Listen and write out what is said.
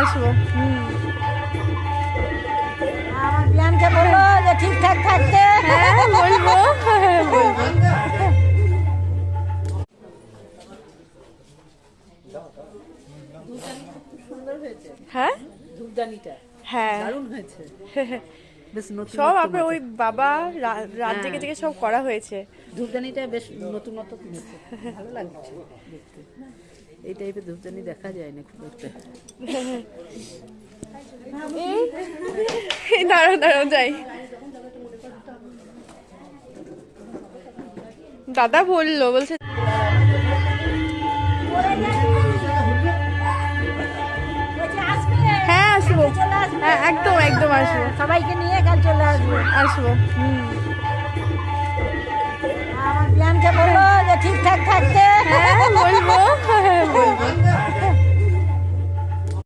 আসবো। আমার বিয়ানকে বলো যে ঠিকঠাক থাকতে। হ্যাঁ বলবো, বলবো। সুন্দর হয়েছে হ্যাঁ ধূপদানিটা, হ্যাঁ দারুণ হয়েছে। বেশ নতুন সব আপনার ওই বাবা রাত জেগে জেগে সব করা হয়েছে। ধূপদানিটা বেশ নতুনত্ব কিনেছে, ভালো লাগছে দেখতে। এই টাইপের ধূপদানি দেখা যায় না খুব একটা। এই দাঁড়াও দাঁড়াও যাই। দাদা বলছে হ্যাঁ আসবো, হ্যাঁ একদম একদম আসবো, সবাইকে নিয়ে কাল চলে আসবো। আসবো। আমার বিয়ানকে বলো যে ঠিকঠাক থাকতে। হ্যাঁ বলবো, বলবো।